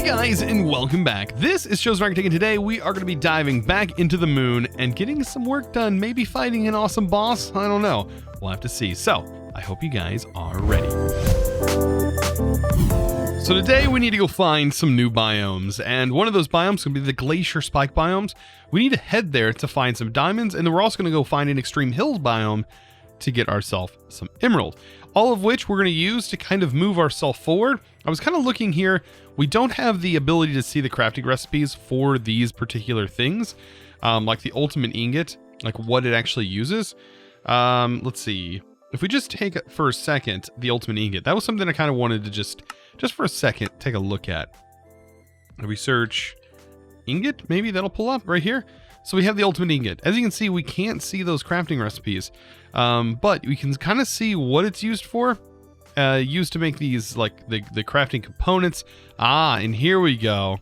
guys, and welcome back. This is ChosenArchitect, and today we are going to be diving back into the moon and getting some work done, maybe fighting an awesome boss. I don't know. We'll have to see. So, I hope you guys are ready. So today we need to go find some new biomes, and one of those biomes is going to be the glacier spike biomes. We need to head there to find some diamonds, and then we're also going to go find an extreme hills biome to get ourselves some emerald. All of which we're going to use to kind of move ourselves forward. I was kind of looking here. We don't have the ability to see the crafting recipes for these particular things, like the ultimate ingot, like what it actually uses. Let's see. If we just take for a second the ultimate ingot, that was something I kind of wanted to just for a second take a look at. If we search ingot, maybe that'll pull up right here. So we have the ultimate ingot. As you can see, we can't see those crafting recipes, but we can kind of see what it's used for. Used to make these, like the crafting components. And here we go.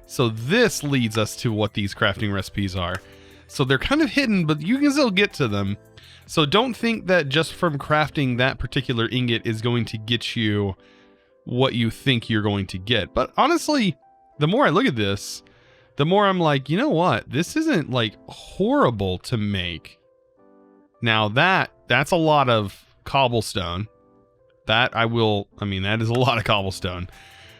So this leads us to what these crafting recipes are. So they're kind of hidden, but you can still get to them. So don't think that just from crafting that particular ingot is going to get you what you think you're going to get. But honestly, the more I look at this, the more I'm like, you know what? This isn't like horrible to make. Now that's a lot of cobblestone. That is a lot of cobblestone.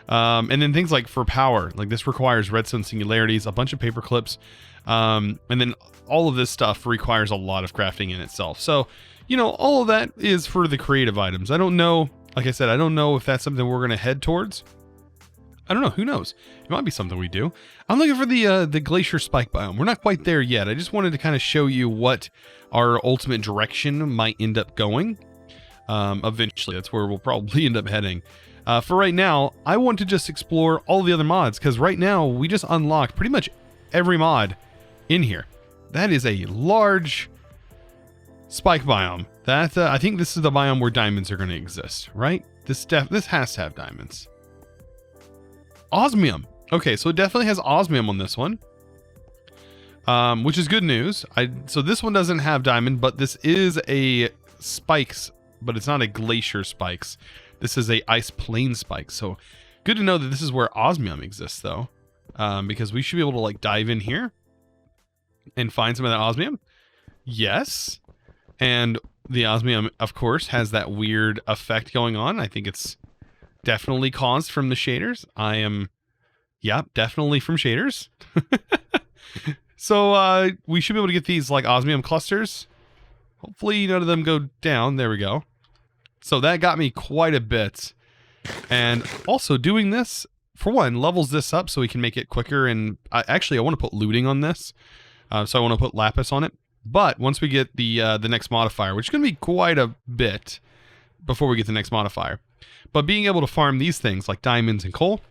And then things like for power, like this requires redstone singularities, a bunch of paper clips. And then all of this stuff requires a lot of crafting in itself. So, you know, all of that is for the creative items. I don't know. Like I said, I don't know if that's something we're going to head towards. I don't know. Who knows? It might be something we do. I'm looking for the glacier spike biome. We're not quite there yet. I just wanted to kind of show you what our ultimate direction might end up going. Eventually, that's where we'll probably end up heading. For right now, I want to just explore all the other mods, because right now we just unlocked pretty much every mod in here. That is a large spike biome. That I think this is the biome where diamonds are going to exist, right? This has to have diamonds. Osmium. Okay, so it definitely has osmium on this one, which is good news. So this one doesn't have diamond, but this is a spikes, but it's not a glacier spikes. This is a ice plain spikes. So good to know that this is where osmium exists, though, because we should be able to like dive in here and find some of that osmium. Yes, and the osmium, of course, has that weird effect going on. I think it's definitely caused from the shaders. Definitely from shaders. So we should be able to get these like osmium clusters. Hopefully none of them go down. There we go. So that got me quite a bit. And also doing this, for one, levels this up so we can make it quicker. And I want to put looting on this. So I want to put lapis on it. But once we get the next modifier, which is going to be quite a bit before we get the next modifier. But being able to farm these things like diamonds and coal,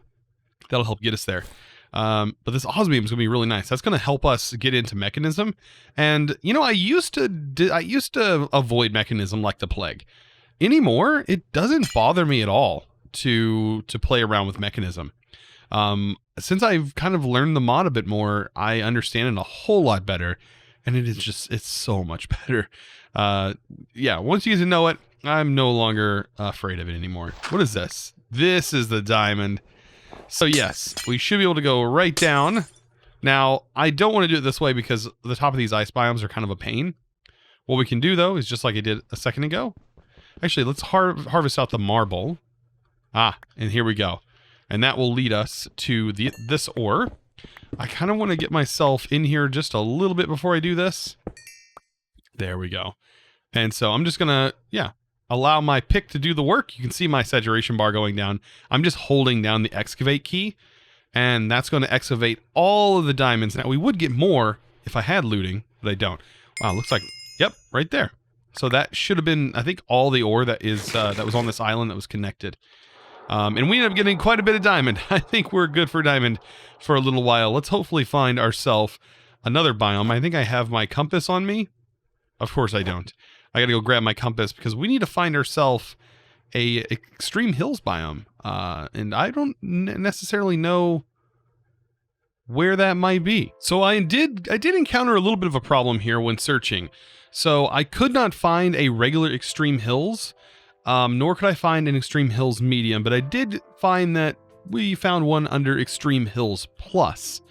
that'll help get us there. But this osmium is going to be really nice. That's going to help us get into mechanism. And, you know, I used to avoid mechanism like the plague. Anymore, it doesn't bother me at all to play around with mechanism. Since I've kind of learned the mod a bit more, I understand it a whole lot better. And it's so much better. Once you get to know it, I'm no longer afraid of it anymore. What is this? This is the diamond. So yes, we should be able to go right down. Now, I don't want to do it this way because the top of these ice biomes are kind of a pain. What we can do, though, is just like I did a second ago. Actually, let's harvest out the marble. And here we go. And that will lead us to this ore. I kind of want to get myself in here just a little bit before I do this. There we go. And so I'm just going to, allow my pick to do the work. You can see my saturation bar going down. I'm just holding down the excavate key, and that's going to excavate all of the diamonds. Now, we would get more if I had looting, but I don't. Wow, looks like, yep, right there. So that should have been, I think, all the ore that was on this island that was connected. And we ended up getting quite a bit of diamond. I think we're good for diamond for a little while. Let's hopefully find ourselves another biome. I think I have my compass on me. Of course I don't. I gotta go grab my compass because we need to find ourselves a extreme hills biome. And I don't necessarily know where that might be. So I did encounter a little bit of a problem here when searching. So I could not find a regular extreme hills, nor could I find an extreme hills medium, but I did find that we found one under Extreme Hills Plus.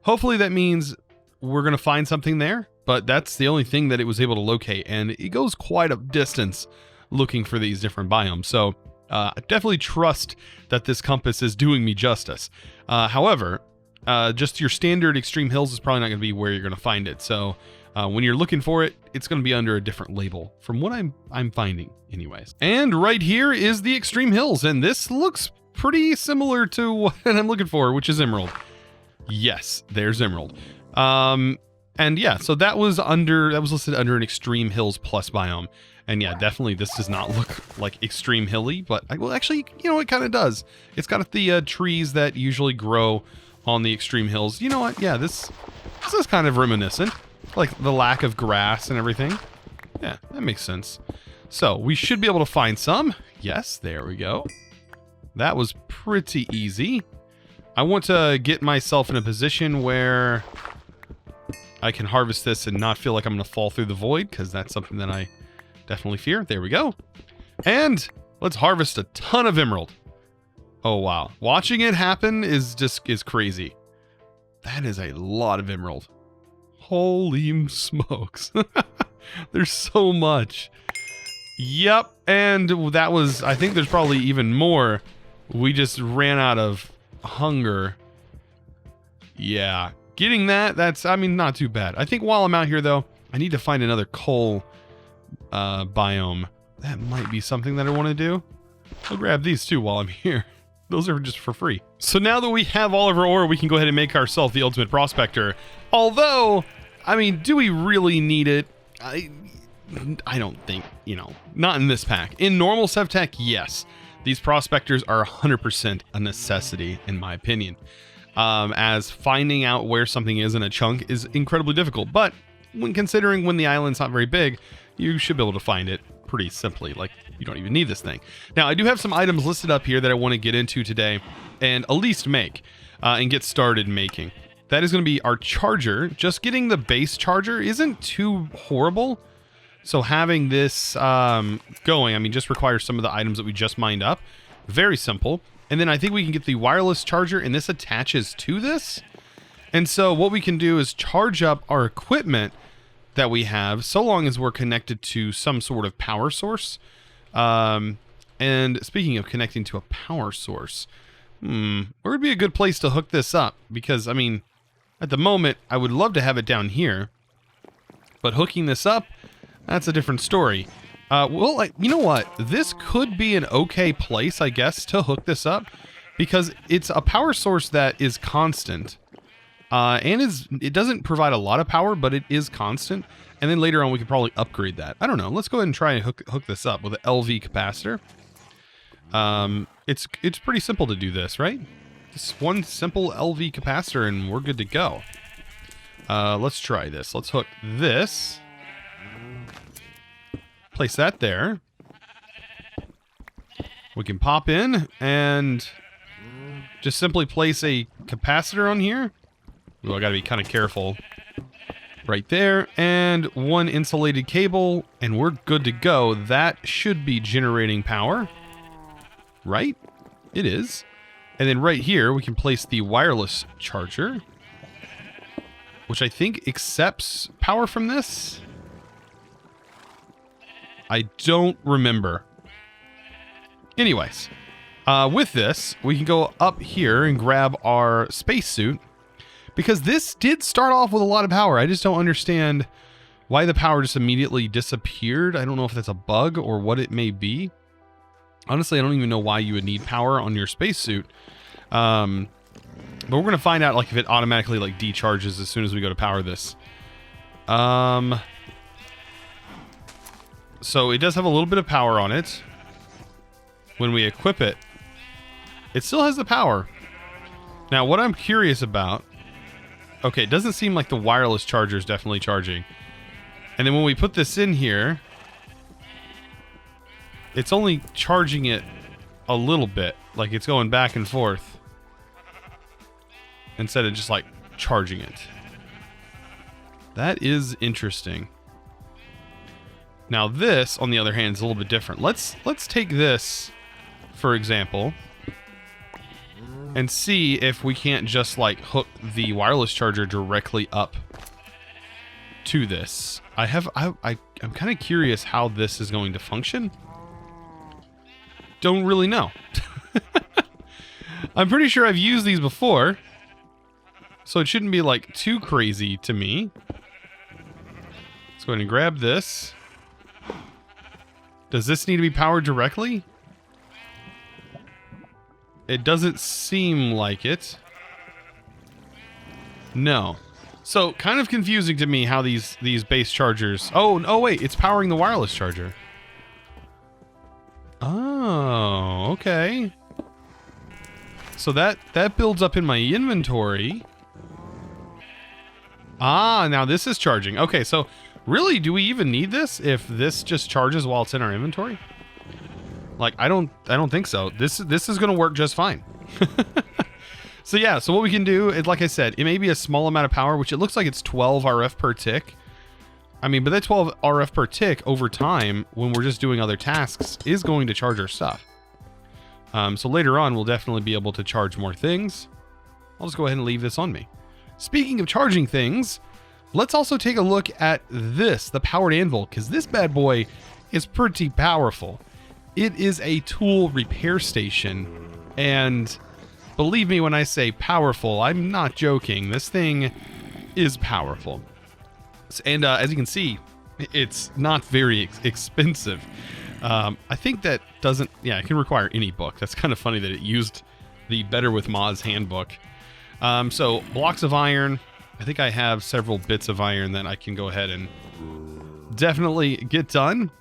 Hopefully that means we're going to find something there, but that's the only thing that it was able to locate, and it goes quite a distance looking for these different biomes. So I definitely trust that this compass is doing me justice. However, just your standard Extreme Hills is probably not going to be where you're going to find it. So when you're looking for it, it's going to be under a different label from what I'm finding anyways. And right here is the Extreme Hills, and this looks pretty similar to what I'm looking for, which is Emerald. Yes, there's Emerald. And yeah, so that was listed under an Extreme Hills Plus biome. And yeah, definitely this does not look like extreme hilly, but well, actually, you know, it kind of does. It's got the trees that usually grow on the extreme hills. You know what? Yeah, this is kind of reminiscent, like the lack of grass and everything. Yeah, that makes sense. So we should be able to find some. Yes, there we go. That was pretty easy. I want to get myself in a position where I can harvest this and not feel like I'm going to fall through the void, because that's something that I definitely fear. There we go. And let's harvest a ton of emerald. Oh, wow. Watching it happen is crazy. That is a lot of emerald. Holy smokes. There's so much. Yep. And that was, I think there's probably even more. We just ran out of hunger. Yeah. Getting that's, I mean, not too bad. I think while I'm out here, though, I need to find another coal biome. That might be something that I want to do. I'll grab these too while I'm here. Those are just for free. So now that we have all of our ore, we can go ahead and make ourselves the ultimate prospector. Although, I mean, do we really need it? I don't think, you know, not in this pack. In normal SevTech, yes. These prospectors are 100% a necessity, in my opinion. As finding out where something is in a chunk is incredibly difficult. But when considering when the island's not very big, you should be able to find it pretty simply. Like, you don't even need this thing. Now, I do have some items listed up here that I want to get into today and at least make and get started making. That is going to be our charger. Just getting the base charger isn't too horrible. So having this going, I mean, just requires some of the items that we just mined up. Very simple. And then I think we can get the wireless charger, and this attaches to this. And so what we can do is charge up our equipment that we have, so long as we're connected to some sort of power source. And speaking of connecting to a power source, where would be a good place to hook this up? Because, I mean, at the moment, I would love to have it down here. But hooking this up, that's a different story. Well, you know what? This could be an okay place, I guess, to hook this up. Because it's a power source that is constant. And it doesn't provide a lot of power, but it is constant. And then later on, we could probably upgrade that. I don't know. Let's go ahead and try and hook this up with an LV capacitor. It's pretty simple to do this, right? Just one simple LV capacitor, and we're good to go. Let's try this. Let's hook this. Place that there. We can pop in and just simply place a capacitor on here. Ooh, I gotta be kind of careful. Right there, and one insulated cable, and we're good to go. That should be generating power. Right? It is. And then right here, we can place the wireless charger, which I think accepts power from this. I don't remember. Anyways, with this, we can go up here and grab our spacesuit. Because this did start off with a lot of power. I just don't understand why the power just immediately disappeared. I don't know if that's a bug or what it may be. Honestly, I don't even know why you would need power on your spacesuit. But we're going to find out like if it automatically like decharges as soon as we go to power this. So it does have a little bit of power on it. When we equip it, it still has the power. Now, what I'm curious about... Okay, it doesn't seem like the wireless charger is definitely charging. And then when we put this in here, it's only charging it a little bit. Like it's going back and forth. Instead of just like charging it. That is interesting. Now this, on the other hand, is a little bit different. Let's take this, for example. and see if we can't just like hook the wireless charger directly up to this. I'm kind of curious how this is going to function. Don't really know. I'm pretty sure I've used these before, so it shouldn't be like too crazy to me. Let's go ahead and grab this. Does this need to be powered directly? It doesn't seem like it. No. So, kind of confusing to me how these base chargers... Oh, wait, it's powering the wireless charger. Oh, okay. So that builds up in my inventory. Ah, now this is charging. Okay, so really, do we even need this if this just charges while it's in our inventory? Like, I don't think so. This is going to work just fine. So yeah, so what we can do is, like I said, it may be a small amount of power, which it looks like it's 12 RF per tick. I mean, but that 12 RF per tick over time, when we're just doing other tasks, is going to charge our stuff. So later on, we'll definitely be able to charge more things. I'll just go ahead and leave this on me. Speaking of charging things, let's also take a look at this, the powered anvil, because this bad boy is pretty powerful. It is a tool repair station, and believe me when I say powerful, I'm not joking. This thing is powerful. And as you can see, it's not very expensive. I think that doesn't... Yeah, it can require any book. That's kind of funny that it used the Better with Mods handbook. So, blocks of iron. I think I have several bits of iron that I can go ahead and definitely get done.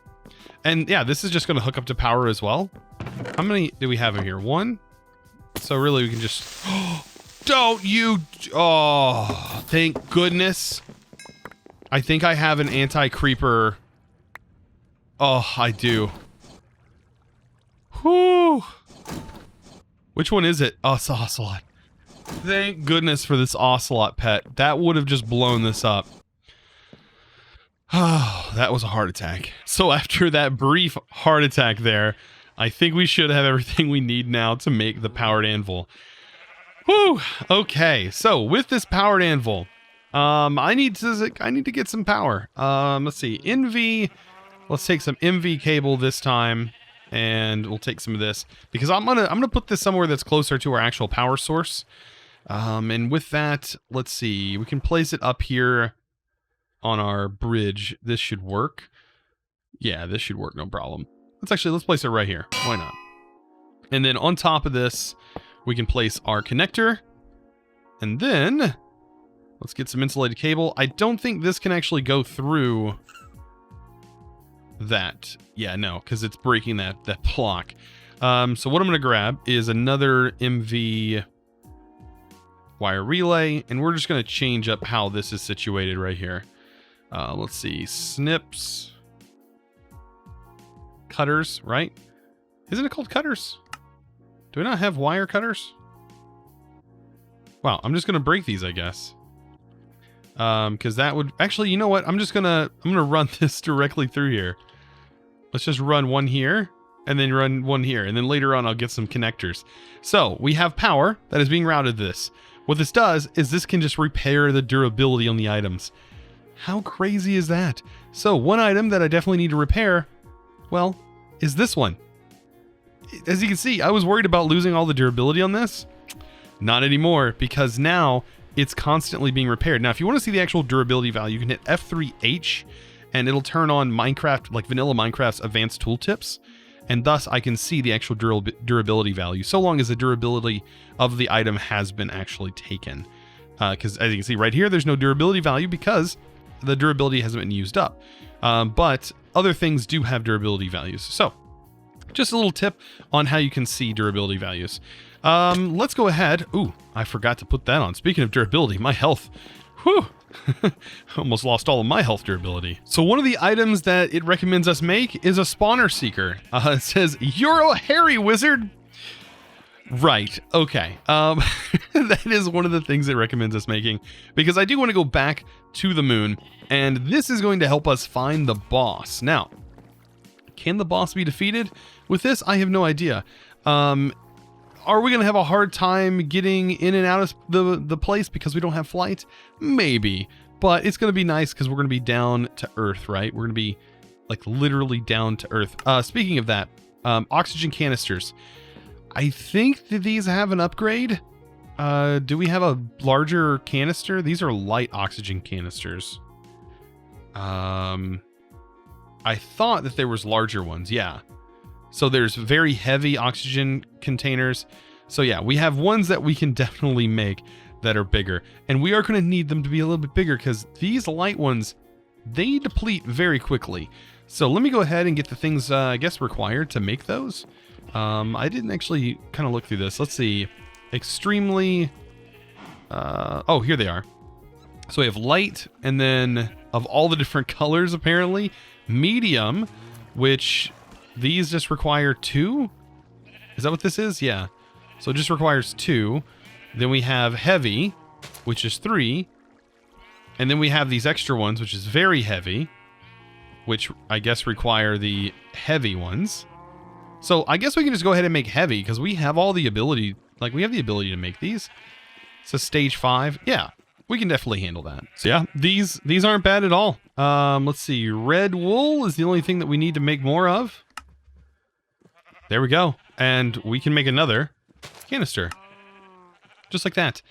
And yeah, this is just going to hook up to power as well. How many do we have in here? One? So really we can just... Don't you... Oh, thank goodness. I think I have an anti-creeper. Oh, I do. Whew. Which one is it? Oh, it's the ocelot. Thank goodness for this ocelot pet. That would have just blown this up. Oh, that was a heart attack. So after that brief heart attack there, I think we should have everything we need now to make the powered anvil. Whew. Okay, so with this powered anvil, I need to get some power. Let's see, NV. Let's take some MV cable this time, and we'll take some of this because I'm gonna put this somewhere that's closer to our actual power source. And with that, let's see, we can place it up here on our bridge. This should work. Yeah, this should work, no problem. Let's place it right here. Why not? And then on top of this, we can place our connector. And then let's get some insulated cable. I don't think this can actually go through that. Yeah, no, because it's breaking that block. So what I'm going to grab is another MV wire relay, and we're just going to change up how this is situated right here. Let's see, snips, cutters, right? Isn't it called cutters? Do we not have wire cutters? Wow, I'm just gonna break these, I guess. Because that would actually, you know what? I'm gonna run this directly through here. Let's just run one here, and then run one here, and then later on I'll get some connectors. So we have power that is being routed to this. What this does is this can just repair the durability on the items. How crazy is that? So one item that I definitely need to repair, well, is this one. As you can see, I was worried about losing all the durability on this. Not anymore, because now it's constantly being repaired. Now, if you want to see the actual durability value, you can hit F3H, and it'll turn on Minecraft, like vanilla Minecraft's advanced tooltips, and thus I can see the actual durability value, so long as the durability of the item has been actually taken. Because as you can see right here, there's no durability value because the durability hasn't been used up. But other things do have durability values. So just a little tip on how you can see durability values. Let's go ahead. Ooh, I forgot to put that on. Speaking of durability, my health. Whew. Almost lost all of my health durability. So one of the items that it recommends us make is a spawner seeker. It says, "You're a hairy wizard." Right. Okay. That is one of the things it recommends us making, because I do want to go back to the moon, and this is going to help us find the boss. Now, can the boss be defeated with this? I have no idea. Are we going to have a hard time getting in and out of the place because we don't have flight? Maybe. But it's going to be nice because we're going to be down to Earth, right? We're going to be like literally down to Earth. Speaking of that, oxygen canisters. I think that these have an upgrade. Do we have a larger canister? These are light oxygen canisters. I thought that there was larger ones. Yeah. So there's very heavy oxygen containers. So yeah, we have ones that we can definitely make that are bigger. And we are going to need them to be a little bit bigger because these light ones, they deplete very quickly. So let me go ahead and get the things, I guess, required to make those. I didn't actually kind of look through this. Let's see. Extremely... oh, here they are. So we have light, and then of all the different colors, apparently. Medium, which these just require 2. Is that what this is? Yeah. So it just requires 2. Then we have heavy, which is 3. And then we have these extra ones, which is very heavy, which I guess require the heavy ones. So I guess we can just go ahead and make heavy because we have all the ability, like we have the ability to make these. So stage 5. Yeah, we can definitely handle that. So yeah, these aren't bad at all. Let's see. Red wool is the only thing that we need to make more of. There we go. And we can make another canister. Just like that.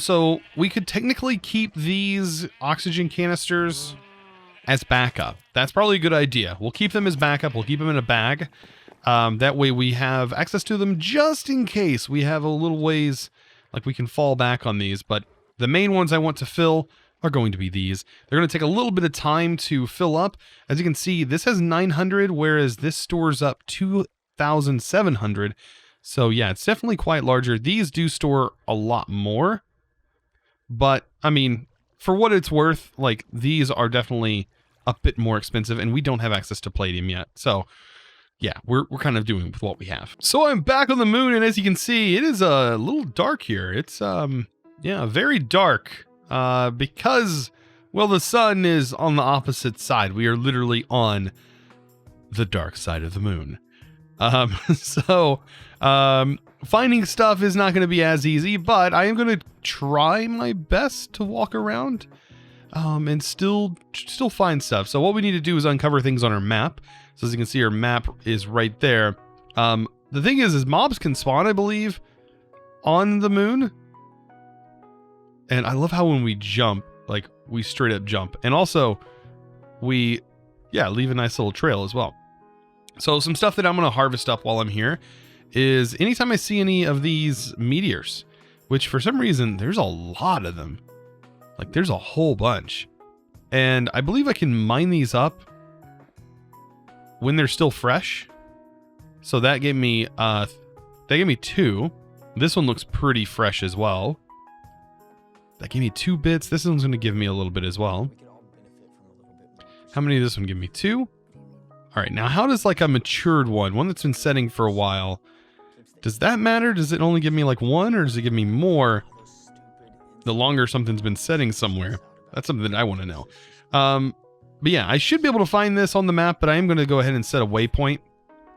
So we could technically keep these oxygen canisters as backup. That's probably a good idea. We'll keep them as backup. We'll keep them in a bag. That way we have access to them just in case we have a little ways, like we can fall back on these. But the main ones I want to fill are going to be these. They're going to take a little bit of time to fill up. As you can see, this has 900, whereas this stores up 2,700. So yeah, it's definitely quite larger. These do store a lot more. But, I mean, for what it's worth, like, these are definitely a bit more expensive, and we don't have access to palladium yet. So, yeah, we're kind of doing with what we have. So I'm back on the moon, and as you can see, it is a little dark here. It's, yeah, very dark. Because, well, the sun is on the opposite side. We are literally on the dark side of the moon. Finding stuff is not going to be as easy, but I am going to try my best to walk around, and still find stuff. So what we need to do is uncover things on our map. So as you can see, our map is right there. The thing is mobs can spawn, I believe, on the moon. And I love how when we jump, like, we straight up jump. And also, we, yeah, leave a nice little trail as well. So some stuff that I'm going to harvest up while I'm here is anytime I see any of these meteors, which for some reason, there's a lot of them. Like, there's a whole bunch. And I believe I can mine these up when they're still fresh. So that gave me 2. This one looks pretty fresh as well. That gave me 2 bits. This one's going to give me a little bit as well. How many did this one give me? 2? All right, now how does like a matured one that's been setting for a while, does that matter? Does it only give me like 1, or does it give me more the longer something's been setting somewhere? That's something that I want to know. But yeah, I should be able to find this on the map, but I am going to go ahead and set a waypoint.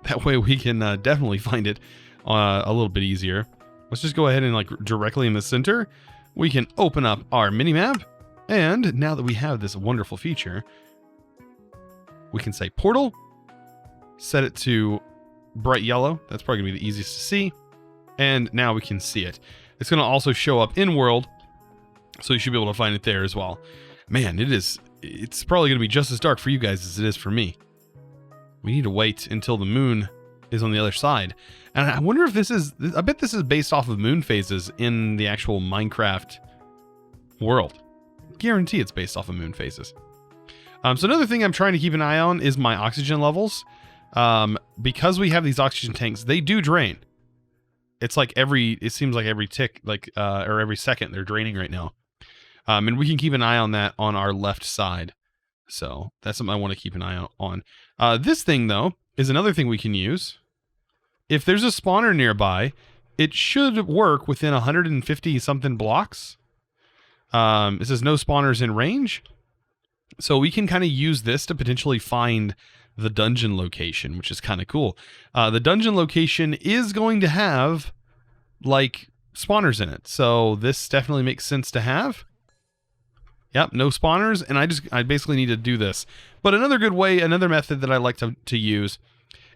That way we can definitely find it a little bit easier. Let's just go ahead and like directly in the center, we can open up our mini-map. And now that we have this wonderful feature, we can say portal, set it to bright yellow. That's probably gonna be the easiest to see. And now we can see it. It's gonna also show up in world, so you should be able to find it there as well. Man, it's probably gonna be just as dark for you guys as it is for me. We need to wait until the moon is on the other side. And I wonder if this is, I bet this is based off of moon phases in the actual Minecraft world. Guarantee it's based off of moon phases. So another thing I'm trying to keep an eye on is my oxygen levels. Because we have these oxygen tanks, they do drain. It's like it seems like every tick, like, or every second they're draining right now. And we can keep an eye on that on our left side. So that's something I want to keep an eye on. This thing though, is another thing we can use. If there's a spawner nearby, it should work within 150 something blocks. It says no spawners in range. So we can kind of use this to potentially find the dungeon location, which is kind of cool. The dungeon location is going to have like spawners in it. So this definitely makes sense to have. Yep, no spawners, and I basically need to do this. But another good way, another method that I like to use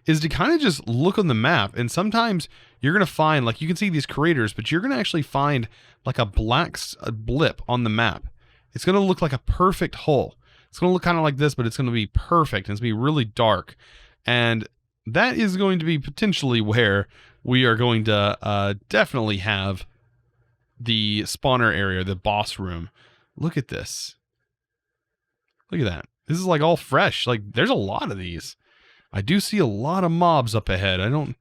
is to kind of just look on the map, and sometimes you're going to find, like you can see these craters, but you're going to actually find like a black blip on the map. It's going to look like a perfect hole. It's going to look kind of like this, but it's going to be perfect, and it's going to be really dark. And that is going to be potentially where we are going to definitely have the spawner area, the boss room. Look at this. Look at that. This is like all fresh. Like there's a lot of these. I do see a lot of mobs up ahead. I don't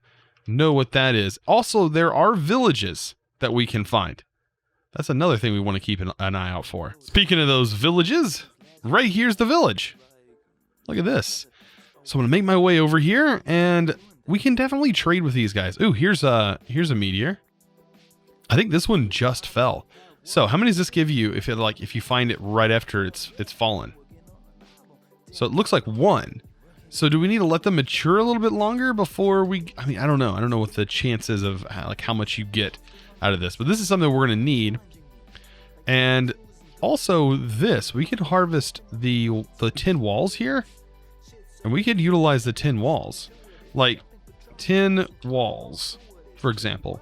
know what that is. Also, there are villages that we can find. That's another thing we want to keep an eye out for. Speaking of those villages, right here's the village. Look at this. So I'm going to make my way over here, and we can definitely trade with these guys. Ooh, here's a meteor. I think this one just fell. So how many does this give you if you find it right after it's fallen? So it looks like 1. So do we need to let them mature a little bit longer before we... I mean, I don't know. I don't know what the chances of how much you get out of this. But this is something we're going to need. And also this, we could harvest the tin walls here. And we could utilize the tin walls. Like 10 walls, for example.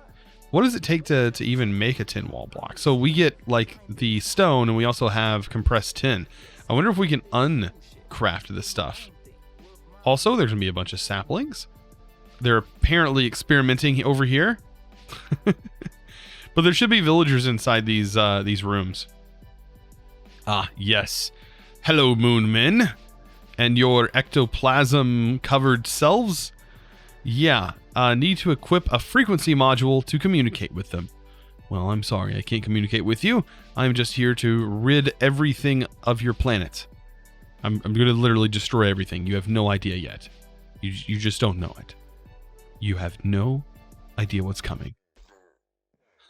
What does it take to even make a tin wall block? So we get like the stone, and we also have compressed tin. I wonder if we can uncraft this stuff. Also, there's going to be a bunch of saplings. They're apparently experimenting over here. But there should be villagers inside these rooms. Ah, yes. Hello, moon men. And your ectoplasm-covered selves? Yeah, need to equip a frequency module to communicate with them. Well, I'm sorry, I can't communicate with you. I'm just here to rid everything of your planet. I'm going to literally destroy everything. You have no idea yet. You just don't know it. You have no idea what's coming.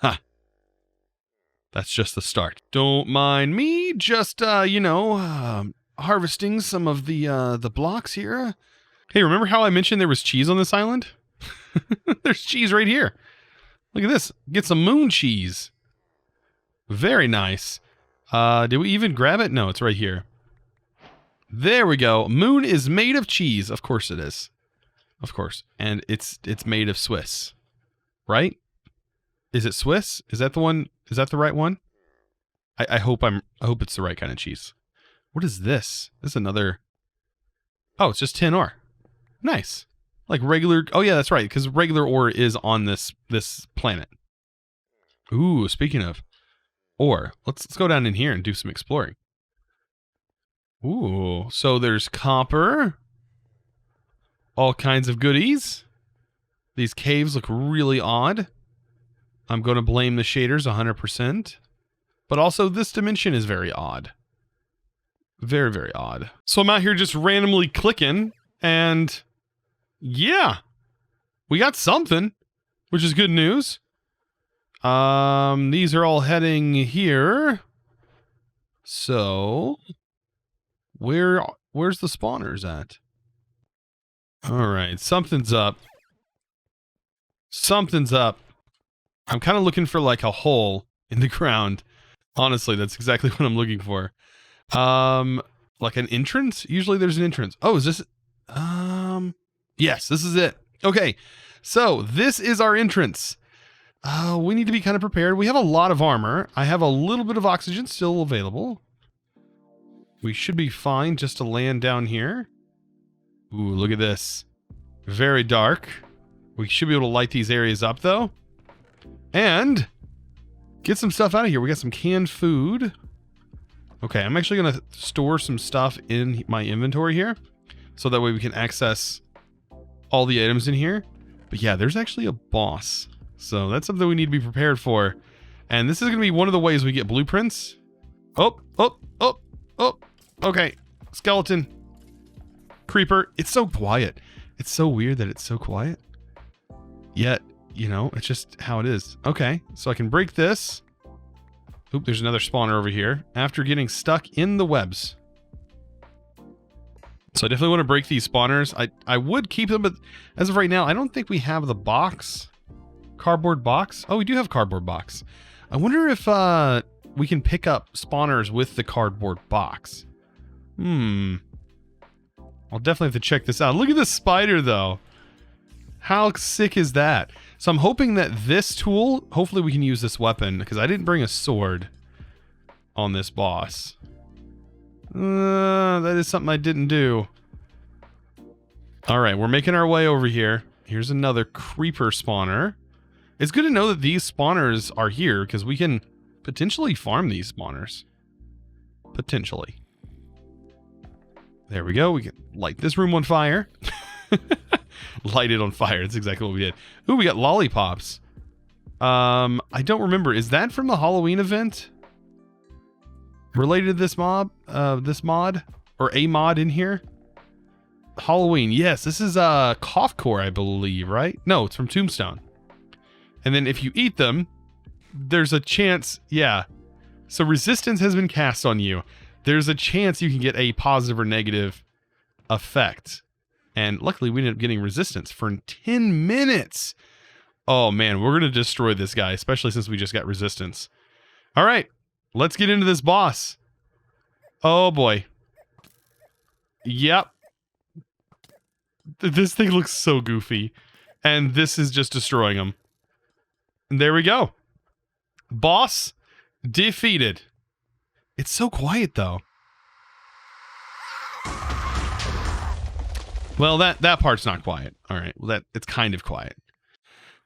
Ha! That's just the start. Don't mind me, just, harvesting some of the blocks here. Hey, remember how I mentioned there was cheese on this island? There's cheese right here. Look at this. Get some moon cheese. Very nice. Did we even grab it? No, it's right here. There we go. Moon is made of cheese. Of course it is. Of course. And it's made of Swiss. Right? Is it Swiss? Is that the one? Is that the right one? I hope it's the right kind of cheese. What is this? This is another... Oh, it's just tin ore. Nice. Like regular... Oh yeah, that's right, because regular ore is on this planet. Ooh, speaking of ore, let's go down in here and do some exploring. Ooh, so there's copper. All kinds of goodies. These caves look really odd. I'm going to blame the shaders 100%. But also, this dimension is very odd. Very, very odd. So I'm out here just randomly clicking, and yeah, we got something, which is good news. These are all heading here. So, where's the spawners at? All right, something's up. Something's up. I'm kind of looking for like a hole in the ground. Honestly, that's exactly what I'm looking for. Like an entrance? Usually there's an entrance. Oh, is this... Yes, this is it. Okay, so this is our entrance. We need to be kind of prepared. We have a lot of armor. I have a little bit of oxygen still available. We should be fine just to land down here. Ooh, look at this. Very dark. We should be able to light these areas up, though. And get some stuff out of here. We got some canned food. Okay, I'm actually going to store some stuff in my inventory here, so that way we can access all the items in here. But yeah, there's actually a boss. So that's something we need to be prepared for. And this is going to be one of the ways we get blueprints. Oh. Okay. Skeleton. Creeper. It's so quiet. It's so weird that it's so quiet. Yet, you know, it's just how it is. Okay, so I can break this. Oop, there's another spawner over here. After getting stuck in the webs. So I definitely want to break these spawners. I would keep them, but as of right now, I don't think we have the box Cardboard box. Oh, we do have cardboard box. I wonder if we can pick up spawners with the cardboard box. I'll definitely have to check this out. Look at this spider, though. How sick is that? So I'm hoping that this tool, hopefully we can use this weapon, because I didn't bring a sword on this boss. That is something I didn't do. All right, we're making our way over here. Here's another creeper spawner. It's good to know that these spawners are here, because we can potentially farm these spawners. Potentially. There we go. We can light this room on fire. Light it on fire. That's exactly what we did. Ooh, we got lollipops. I don't remember. Is that from the Halloween event? Related to this mod? Or a mod in here? Halloween. Yes, this is cough core, I believe, right? No, it's from Tombstone. And then if you eat them, there's a chance, yeah. So resistance has been cast on you. There's a chance you can get a positive or negative effect. And luckily we ended up getting resistance for 10 minutes. Oh man, we're going to destroy this guy, especially since we just got resistance. All right, let's get into this boss. Oh boy. Yep. This thing looks so goofy. And this is just destroying him. And there we go. Boss defeated. It's so quiet though. Well, that part's not quiet. All right, well, it's kind of quiet.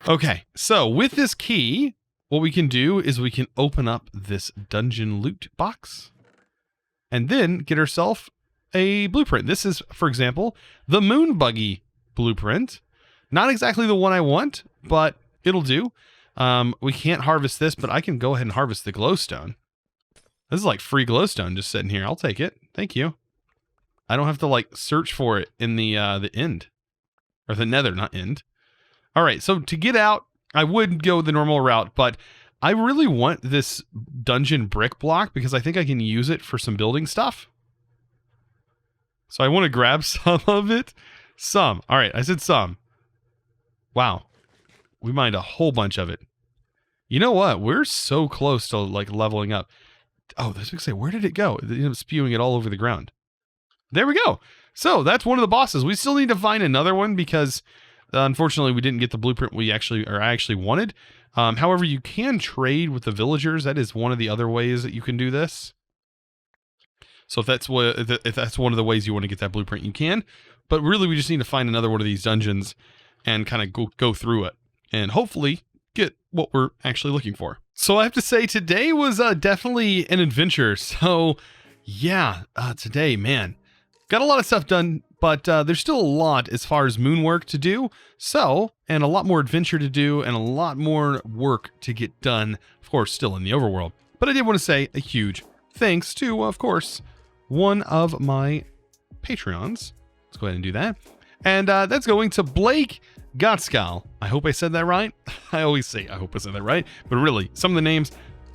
Okay, so with this key, what we can do is we can open up this dungeon loot box and then get ourselves a blueprint. This is, for example, the moon buggy blueprint. Not exactly the one I want, but it'll do. We can't harvest this, but I can go ahead and harvest the glowstone. This is like free glowstone just sitting here. I'll take it. Thank you. I don't have to like search for it in the end. Or the nether, not end. All right, so to get out, I would go the normal route, but I really want this dungeon brick block because I think I can use it for some building stuff. So I want to grab some of it. Some. All right, I said some. Wow. We mined a whole bunch of it. You know what? We're so close to like leveling up. Oh, this would say, where did it go? It ended up spewing it all over the ground. There we go. So that's one of the bosses. We still need to find another one because unfortunately we didn't get the blueprint I actually wanted. However, you can trade with the villagers. That is one of the other ways that you can do this. So if that's one of the ways you want to get that blueprint, you can. But really, we just need to find another one of these dungeons and kind of go through it and hopefully get what we're actually looking for. So I have to say today was definitely an adventure. So yeah, today, man. Got a lot of stuff done, but there's still a lot as far as moon work to do. So, and a lot more adventure to do and a lot more work to get done, of course, still in the overworld. But I did want to say a huge thanks to, of course, one of my Patreons. Let's go ahead and do that. And that's going to Blake Gotskal. I hope I said that right. I always say I hope I said that right. But really, some of the names,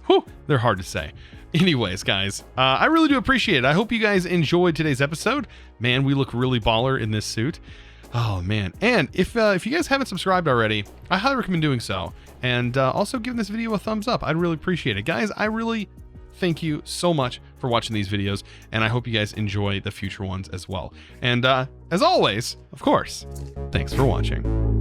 whew, they're hard to say. Anyways, guys, I really do appreciate it. I hope you guys enjoyed today's episode. Man, we look really baller in this suit. Oh, man. And if you guys haven't subscribed already, I highly recommend doing so. And also giving this video a thumbs up. I'd really appreciate it. Guys, I really thank you so much for watching these videos. And I hope you guys enjoy the future ones as well. And as always, of course, thanks for watching.